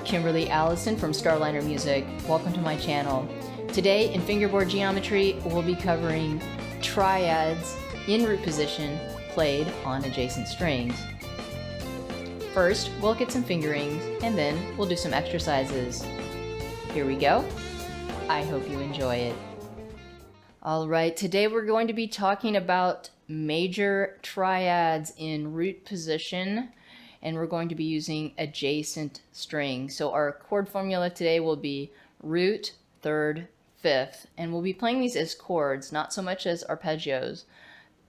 Kimberly Allison from Starliner Music. Welcome to my channel. Today in Fingerboard Geometry, we'll be covering triads in root position played on adjacent strings. First, we'll look at some fingerings, and then we'll do some exercises. Here we go. I hope you enjoy it. Alright, today we're going to be talking about major triads in root position, and we're going to be using adjacent strings. So our chord formula today will be root, third, fifth, and we'll be playing these as chords, not so much as arpeggios.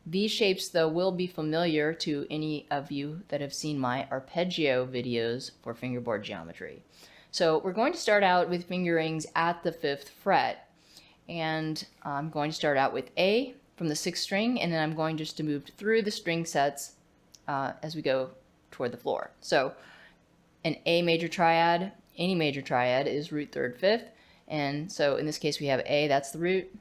These shapes, though, will be familiar to any of you that have seen my arpeggio videos for fingerboard geometry. So we're going to start out with fingerings at the 5th fret, and I'm going to start out with A from the 6th string, and then I'm going just to move through the string sets as we go toward the floor. So an A major triad, any major triad, is root, third, fifth, and so in this case we have A, that's the root,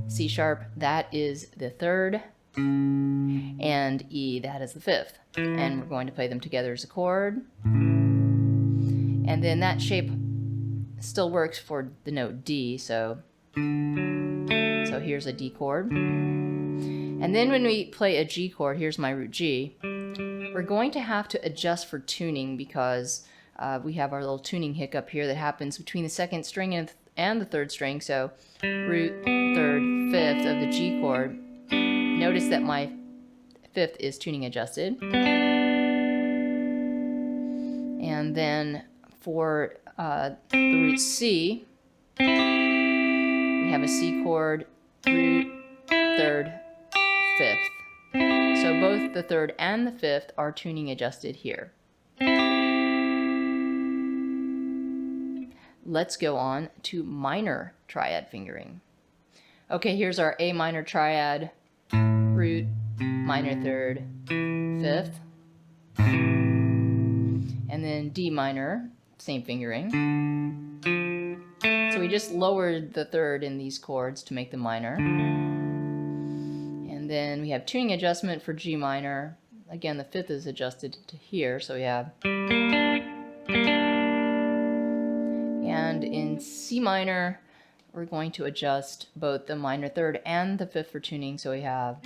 C sharp, that is the third, and E, that is the fifth. And we're going to play them together as a chord. And then that shape still works for the note D, so here's a D chord. And then when we play a G chord, here's my root G, we're going to have to adjust for tuning because we have our little tuning hiccup here that happens between the 2nd string and the 3rd string. So root, third, fifth of the G chord. Notice that my 5th is tuning adjusted. And then for the root C, we have a C chord, root, third, fifth. So both the 3rd and the 5th are tuning adjusted here. Let's go on to minor triad fingering. Okay, here's our A minor triad, root, minor 3rd, 5th, and then D minor, same fingering. So we just lowered the 3rd in these chords to make them minor. And then we have tuning adjustment for G minor. Again, the 5th is adjusted to here, so we have. And in C minor, we're going to adjust both the minor 3rd and the 5th for tuning, so we have.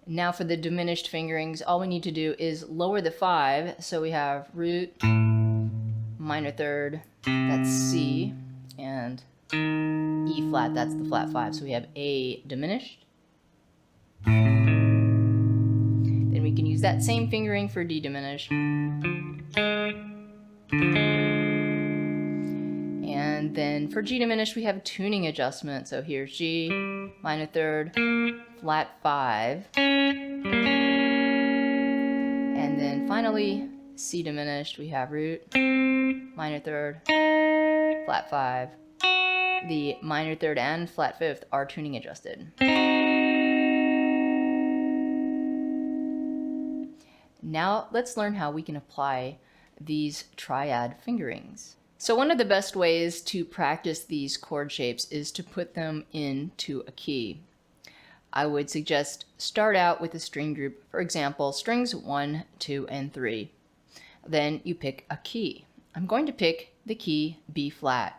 Now for the diminished fingerings, all we need to do is lower the 5, so we have root, minor 3rd, that's C, and E flat, that's the flat 5, so we have A diminished. Then we can use that same fingering for D diminished. And then for G diminished, we have tuning adjustment, so here's G, minor 3rd, flat 5. And then finally, C diminished, we have root, minor 3rd, flat 5. The minor 3rd and flat 5th are tuning adjusted. Now let's learn how we can apply these triad fingerings. So one of the best ways to practice these chord shapes is to put them into a key. I would suggest start out with a string group, for example, strings 1, 2, and 3. Then you pick a key. I'm going to pick the key B flat.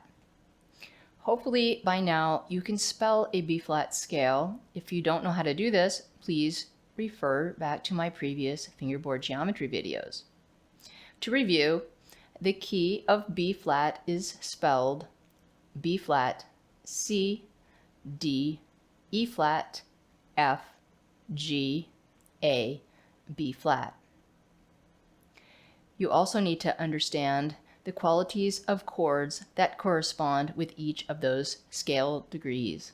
Hopefully by now you can spell a B flat scale. If you don't know how to do this, please refer back to my previous fingerboard geometry videos. To review, the key of B flat is spelled B flat, C, D, E flat, F, G, A, B flat. You also need to understand the qualities of chords that correspond with each of those scale degrees.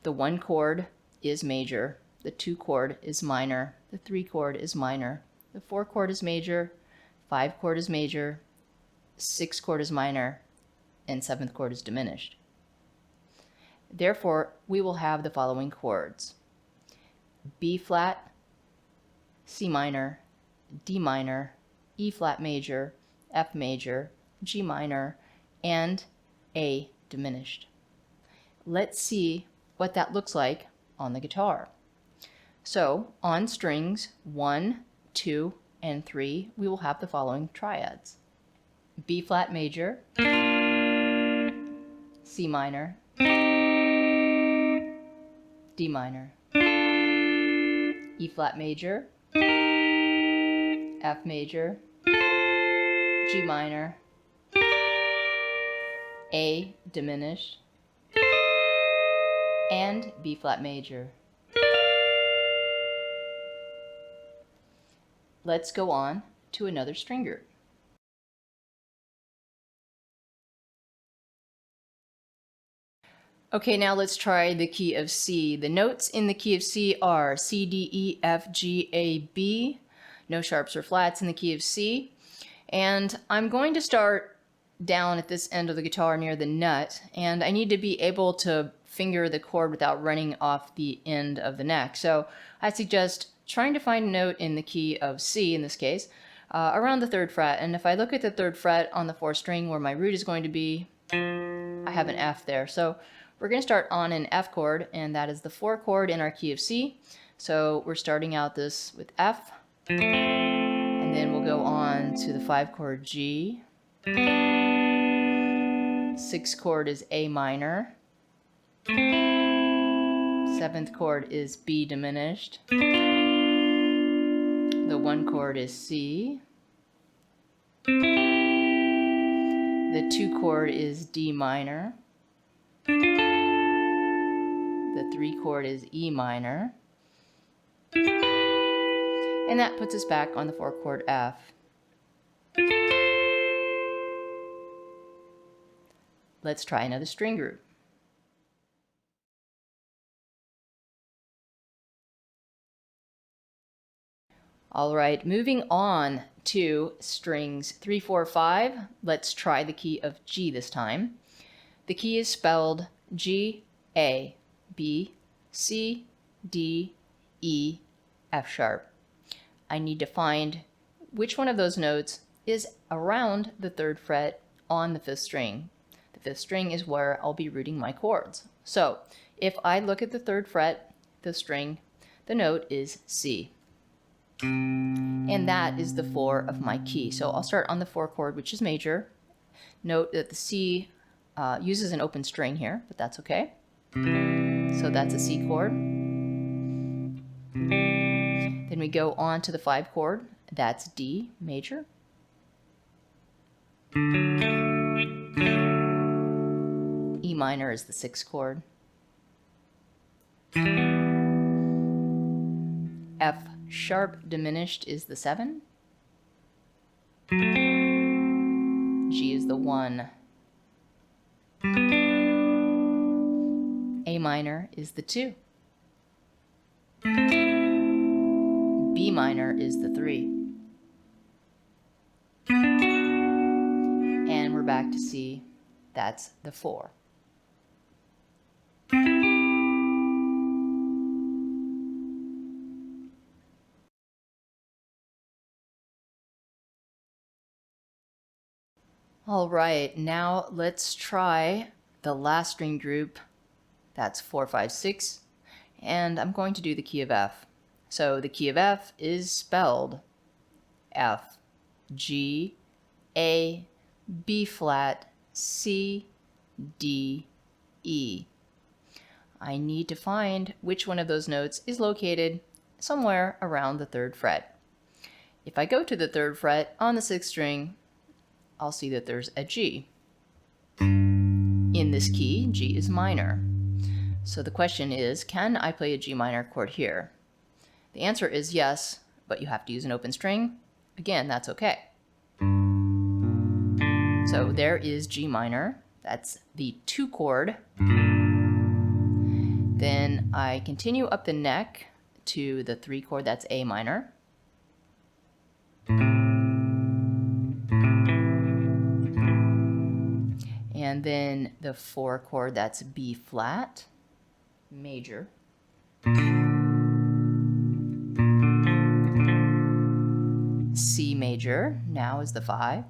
The 1 chord is major, the 2 chord is minor, the 3 chord is minor, the 4 chord is major, 5 chord is major, 6 chord is minor, and 7th chord is diminished. Therefore, we will have the following chords: B flat, C minor, D minor, E flat major, F major, G minor, and A diminished. Let's see what that looks like on the guitar. So on strings 1, 2, and 3, we will have the following triads: B flat major, C minor, D minor, E flat major, F major, G minor, A diminished, and B flat major. Let's go on to another string group. Okay, now let's try the key of C. The notes in the key of C are C, D, E, F, G, A, B. No sharps or flats in the key of C. And I'm going to start down at this end of the guitar near the nut, and I need to be able to finger the chord without running off the end of the neck. So I suggest trying to find a note in the key of C in this case, around the 3rd fret. And if I look at the 3rd fret on the 4th string where my root is going to be, I have an F there. So we're going to start on an F chord, and that is the 4 chord in our key of C. So we're starting out this with F, and then we'll go on to the 5 chord G. 6th chord is A minor. 7th chord is B diminished. The 1 chord is C. The 2 chord is D minor. The 3 chord is E minor. And that puts us back on the 4 chord F. Let's try another string group. All right, moving on to strings 3, 4, 5. Let's try the key of G this time. The key is spelled G, A, B, C, D, E, F sharp. I need to find which one of those notes is around the 3rd fret on the 5th string. The 5th string is where I'll be rooting my chords. So if I look at the 3rd fret, the string, the note is C. And that is the 4 of my key. So I'll start on the 4 chord, which is major. Note that the C uses an open string here, but that's okay. So that's a C chord. Then we go on to the 5 chord. That's D major. E minor is the 6th chord. F sharp diminished is the 7. G is the 1. A minor is the 2. B minor is the 3. And we're back to C. That's the 4. All right, now let's try the last string group. That's 4, 5, 6. And I'm going to do the key of F. So the key of F is spelled F, G, A, B flat, C, D, E. I need to find which one of those notes is located somewhere around the 3rd fret. If I go to the 3rd fret on the 6th string, I'll see that there's a G. In this key, G is minor. So the question is, can I play a G minor chord here? The answer is yes, but you have to use an open string. Again, that's okay. So there is G minor. That's the 2 chord. Then I continue up the neck to the 3 chord. That's A minor. And then the 4 chord, that's B flat, major. C major now is the 5.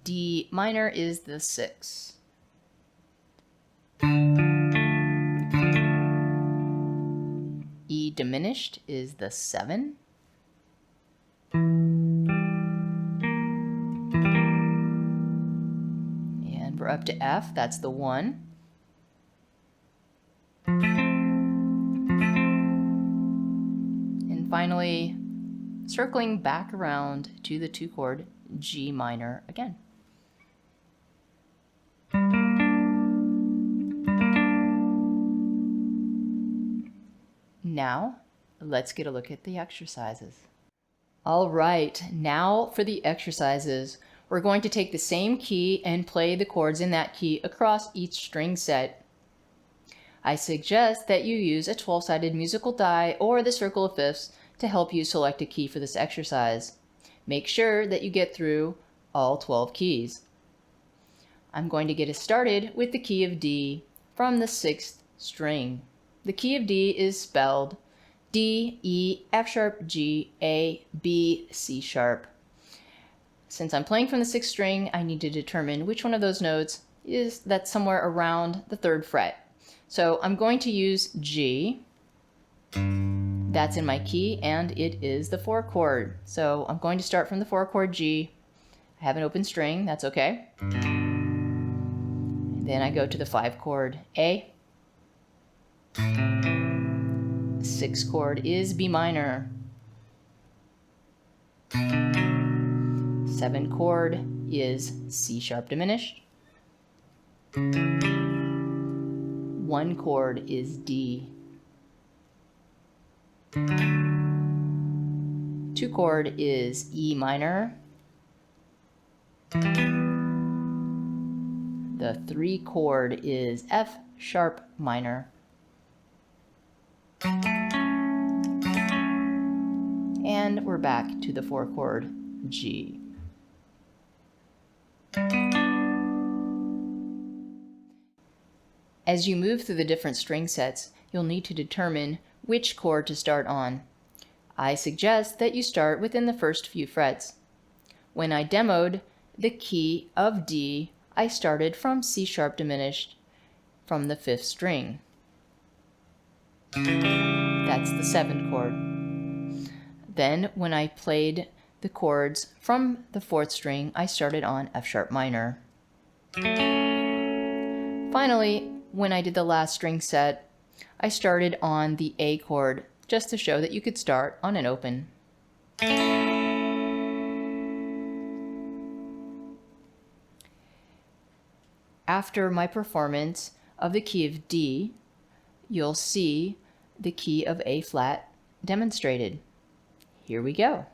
D minor is the 6. diminished is the 7. And we're up to F, that's the 1. And finally, circling back around to the 2 chord G minor again. Now, let's get a look at the exercises. All right, now for the exercises. We're going to take the same key and play the chords in that key across each string set. I suggest that you use a 12-sided musical die or the circle of fifths to help you select a key for this exercise. Make sure that you get through all 12 keys. I'm going to get us started with the key of D from the 6th string. The key of D is spelled D, E, F sharp, G, A, B, C sharp. Since I'm playing from the 6th string, I need to determine which one of those notes is that's somewhere around the 3rd fret. So I'm going to use G. That's in my key, and it is the 4 chord. So I'm going to start from the 4 chord G. I have an open string, that's okay. Then I go to the 5 chord A. 6 chord is B minor. 7 chord is C sharp diminished. 1 chord is D. 2 chord is E minor. The 3 chord is F sharp minor. And we're back to the 4 chord G. As you move through the different string sets, you'll need to determine which chord to start on. I suggest that you start within the first few frets. When I demoed the key of D, I started from C sharp diminished from the 5th string. That's the 7th chord. Then when I played the chords from the 4th string, I started on F sharp minor. Finally, when I did the last string set, I started on the A chord, just to show that you could start on an open. After my performance of the key of D, you'll see the key of A flat demonstrated. Here we go.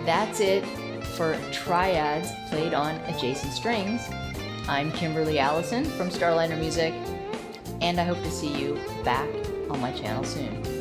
That's it for Triads played on adjacent strings. I'm Kimberly Allison from Starliner Music, and I hope to see you back on my channel soon.